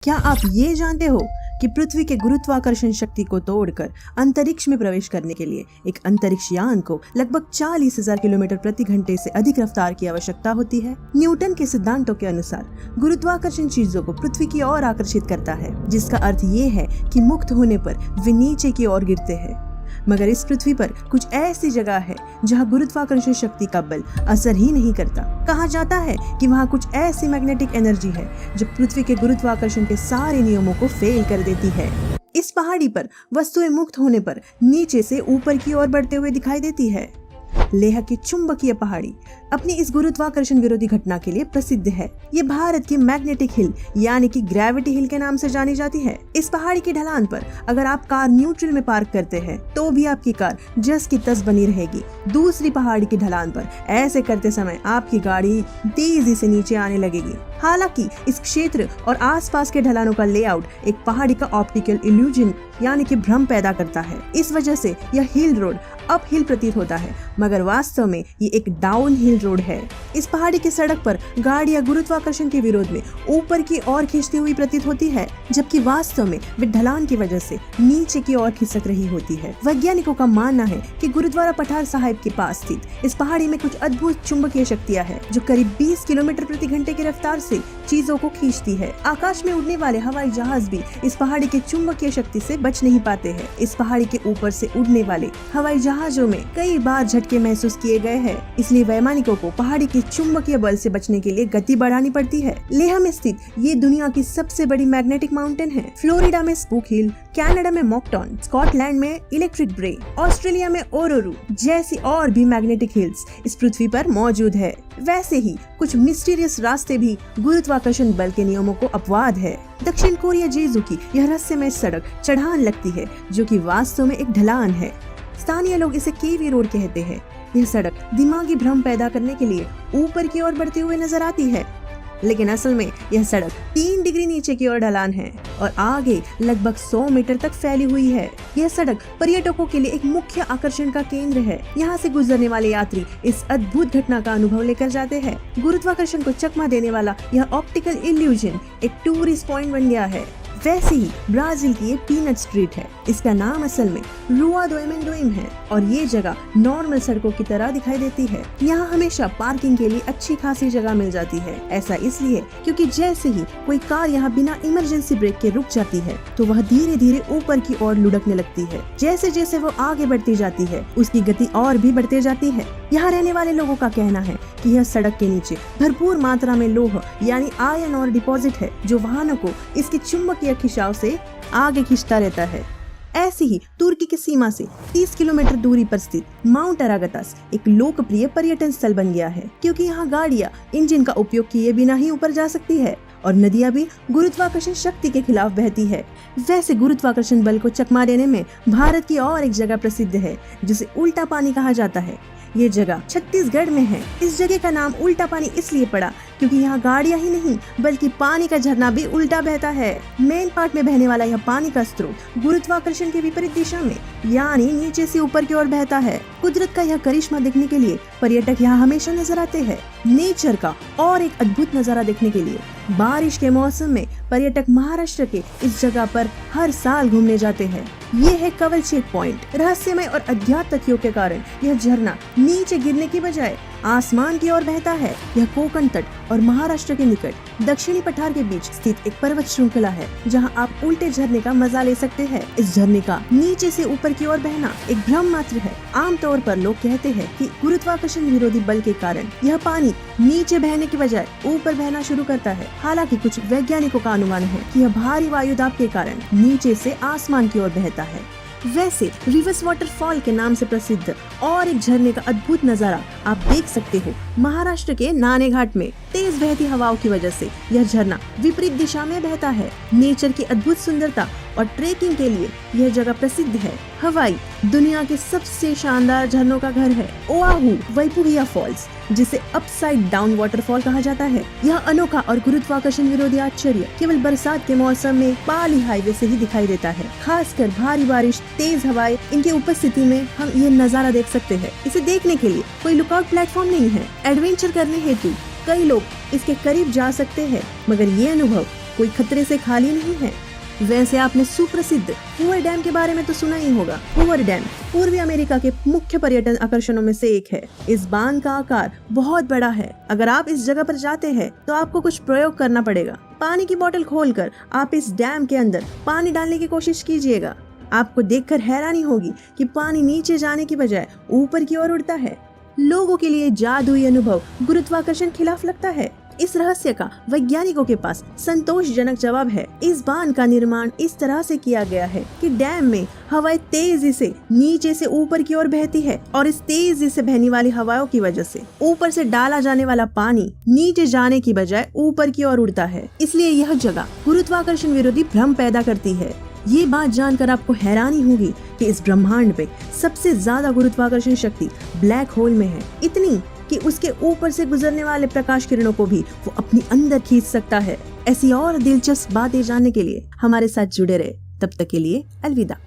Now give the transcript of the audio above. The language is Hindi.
क्या आप ये जानते हो कि पृथ्वी के गुरुत्वाकर्षण शक्ति को तोड़कर अंतरिक्ष में प्रवेश करने के लिए एक अंतरिक्ष यान को लगभग 40,000 किलोमीटर प्रति घंटे से अधिक रफ्तार की आवश्यकता होती है। न्यूटन के सिद्धांतों के अनुसार गुरुत्वाकर्षण चीजों को पृथ्वी की ओर आकर्षित करता है, जिसका अर्थ ये है कि मुक्त होने पर वे नीचे की ओर गिरते हैं। मगर इस पृथ्वी पर कुछ ऐसी जगह है जहां गुरुत्वाकर्षण शक्ति का बल असर ही नहीं करता। कहा जाता है कि वहां कुछ ऐसी मैग्नेटिक एनर्जी है जो पृथ्वी के गुरुत्वाकर्षण के सारे नियमों को फेल कर देती है। इस पहाड़ी पर वस्तुएं मुक्त होने पर नीचे से ऊपर की ओर बढ़ते हुए दिखाई देती है। लेह की चुंबकीय पहाड़ी अपनी इस गुरुत्वाकर्षण विरोधी घटना के लिए प्रसिद्ध है। ये भारत की मैग्नेटिक हिल यानी कि ग्रेविटी हिल के नाम से जानी जाती है। इस पहाड़ी की ढलान पर अगर आप कार न्यूट्रल में पार्क करते हैं तो भी आपकी कार जस की तस बनी रहेगी। दूसरी पहाड़ी की ढलान पर ऐसे करते समय आपकी गाड़ी तेजी से नीचे आने लगेगी। हालांकि इस क्षेत्र और आसपास के ढलानों का लेआउट एक पहाड़ी का ऑप्टिकल इल्यूजन यानी कि भ्रम पैदा करता है। इस वजह से यह हिल रोड अप हिल प्रतीत होता है, मगर वास्तव में ये एक डाउन हिल रोड है। इस पहाड़ी की सड़क पर गाड़ियां गुरुत्वाकर्षण के विरोध में ऊपर की ओर खींचती हुई प्रतीत होती है, जबकि वास्तव में वे ढलान की वजह से नीचे की ओर खिसक रही होती है। वैज्ञानिकों का मानना है कि गुरुद्वारा पठार साहिब के पास स्थित इस पहाड़ी में कुछ अद्भुत चुंबकीय शक्तियां हैं जो करीब 20 किलोमीटर प्रति घंटे की रफ्तार से चीजों को खींचती है। आकाश में उड़ने वाले हवाई जहाज भी इस पहाड़ी के चुंबकीय शक्ति से बच नहीं पाते हैं। इस पहाड़ी के ऊपर से उड़ने वाले हवाई जहाजों में कई बार झटके महसूस किए गए हैं, इसलिए वैमानिकों को पहाड़ी के चुंबकीय बल से बचने के लिए गति बढ़ानी पड़ती है। लेह में स्थित ये दुनिया की सबसे बड़ी मैग्नेटिक माउंटेन है। फ्लोरिडा में स्पूक हिल, कनाडा में मॉकटॉन, स्कॉटलैंड में इलेक्ट्रिक ब्रे, ऑस्ट्रेलिया में ओरोरू जैसी और भी मैग्नेटिक हिल्स इस पृथ्वी पर मौजूद है। वैसे ही कुछ मिस्टीरियस रास्ते भी गुरुत्वाकर्षण बल के नियमों को अपवाद है। दक्षिण कोरिया जेजू की यह रहस्यमय सड़क चढ़ान लगती है, जो कि वास्तव में एक ढलान है। स्थानीय लोग इसे केवी रोड कहते हैं। यह सड़क दिमागी भ्रम पैदा करने के लिए ऊपर की ओर बढ़ती हुई नजर आती है, लेकिन असल में यह सड़क 3 डिग्री नीचे की ओर ढलान है और आगे लगभग 100 मीटर तक फैली हुई है। यह सड़क पर्यटकों के लिए एक मुख्य आकर्षण का केंद्र है। यहाँ से गुजरने वाले यात्री इस अद्भुत घटना का अनुभव लेकर जाते हैं। गुरुत्वाकर्षण को चकमा देने वाला यह ऑप्टिकल इल्यूजन एक टूरिस्ट पॉइंट बन गया है। वैसे ही ब्राजील की ये पीनट स्ट्रीट है। इसका नाम असल में रुआ दो एमेंडोइम है और ये जगह नॉर्मल सड़कों की तरह दिखाई देती है। यहाँ हमेशा पार्किंग के लिए अच्छी खासी जगह मिल जाती है। ऐसा इसलिए क्योंकि जैसे ही कोई कार यहाँ बिना इमरजेंसी ब्रेक के रुक जाती है तो वह धीरे धीरे ऊपर की ओर लुढ़कने लगती है। जैसे जैसे वो आगे बढ़ती जाती है उसकी गति और भी बढ़ती जाती है। यहाँ रहने वाले लोगों का कहना है कि यह सड़क के नीचे भरपूर मात्रा में लोह यानी आयरन और डिपॉजिट है, जो वाहनों को इसके चुंबकीय खिंचाव से आगे खींचता रहता है। ऐसे ही तुर्की की सीमा से 30 किलोमीटर दूरी पर स्थित माउंट अरागतास एक लोकप्रिय पर्यटन स्थल बन गया है, क्योंकि यहाँ गाड़ियाँ इंजन का उपयोग किए बिना ही ऊपर जा सकती है और नदियाँ भी गुरुत्वाकर्षण शक्ति के खिलाफ बहती है। वैसे गुरुत्वाकर्षण बल को चकमा देने में भारत की और एक जगह प्रसिद्ध है जिसे उल्टा पानी कहा जाता है। ये जगह छत्तीसगढ़ में है। इस जगह का नाम उल्टा पानी इसलिए पड़ा क्योंकि यहाँ गाड़ियाँ ही नहीं बल्कि पानी का झरना भी उल्टा बहता है। मेन पार्ट में बहने वाला यह पानी का स्रोत गुरुत्वाकर्षण के विपरीत दिशा में यानी नीचे से ऊपर की ओर बहता है। कुदरत का यह करिश्मा देखने के लिए पर्यटक यहाँ हमेशा नजर आते हैं। नेचर का और एक अद्भुत नजारा देखने के लिए बारिश के मौसम में पर्यटक महाराष्ट्र के इस जगह पर हर साल घूमने जाते हैं। ये है कवल चेक पॉइंट। रहस्यमय और अज्ञात तथ्यों के कारण यह झरना नीचे गिरने की बजाय आसमान की ओर बहता है। यह कोकण तट और महाराष्ट्र के निकट दक्षिणी पठार के बीच स्थित एक पर्वत श्रृंखला है, जहां आप उल्टे झरने का मजा ले सकते हैं। इस झरने का नीचे से ऊपर की ओर बहना एक भ्रम मात्र है। आमतौर पर लोग कहते हैं कि गुरुत्वाकर्षण विरोधी बल के कारण यह पानी नीचे बहने की बजाय ऊपर बहना शुरू करता है। हालांकि कुछ वैज्ञानिकों का अनुमान है कि यह भारी वायुदाब के कारण नीचे से आसमान की ओर बहता है। वैसे रिवर्स वाटरफॉल के नाम से प्रसिद्ध और एक झरने का अद्भुत नजारा आप देख सकते हो महाराष्ट्र के नाने घाट में। तेज बहती हवाओं की वजह से यह झरना विपरीत दिशा में बहता है। नेचर की अद्भुत सुंदरता और ट्रेकिंग के लिए यह जगह प्रसिद्ध है। हवाई दुनिया के सबसे शानदार झरनों का घर है। ओआहू वैपुगिया फॉल्स, जिसे अपसाइड डाउन वाटरफॉल कहा जाता है। यह अनोखा और गुरुत्वाकर्षण विरोधी आश्चर्य केवल बरसात के मौसम में पाली हाईवे से ही दिखाई देता है। खासकर भारी बारिश, तेज हवाएं, इनकी उपस्थिति में हम ये नजारा देख सकते हैं। इसे देखने के लिए कोई लुकआउट प्लेटफॉर्म नहीं है। एडवेंचर करने हेतु कई लोग इसके करीब जा सकते हैं, मगर ये अनुभव कोई खतरे से खाली नहीं है। वैसे आपने सुप्रसिद्ध हूवर डैम के बारे में तो सुना ही होगा। हूवर डैम पूर्वी अमेरिका के मुख्य पर्यटन आकर्षणों में से एक है। इस बांध का आकार बहुत बड़ा है। अगर आप इस जगह पर जाते हैं तो आपको कुछ प्रयोग करना पड़ेगा। पानी की बोतल खोलकर आप इस डैम के अंदर पानी डालने की कोशिश कीजिएगा। आपको देखकर हैरानी होगी कि पानी नीचे जाने की बजाय ऊपर की ओर उड़ता है। लोगों के लिए जादुई अनुभव गुरुत्वाकर्षण खिलाफ लगता है। इस रहस्य का वैज्ञानिकों के पास संतोषजनक जवाब है। इस बांध का निर्माण इस तरह से किया गया है कि डैम में हवाएं तेजी से नीचे से ऊपर की ओर बहती है और इस तेजी से बहने वाली हवाओं की वजह से ऊपर से डाला जाने वाला पानी नीचे जाने की बजाय ऊपर की ओर उड़ता है। इसलिए यह जगह गुरुत्वाकर्षण विरोधी भ्रम पैदा करती है। ये बात जानकर आपको हैरानी होगी कि इस ब्रह्मांड पे सबसे ज्यादा गुरुत्वाकर्षण शक्ति ब्लैक होल में है, इतनी कि उसके ऊपर से गुजरने वाले प्रकाश किरणों को भी वो अपनी अंदर खींच सकता है। ऐसी और दिलचस्प बातें जानने के लिए हमारे साथ जुड़े रहे। तब तक के लिए अलविदा।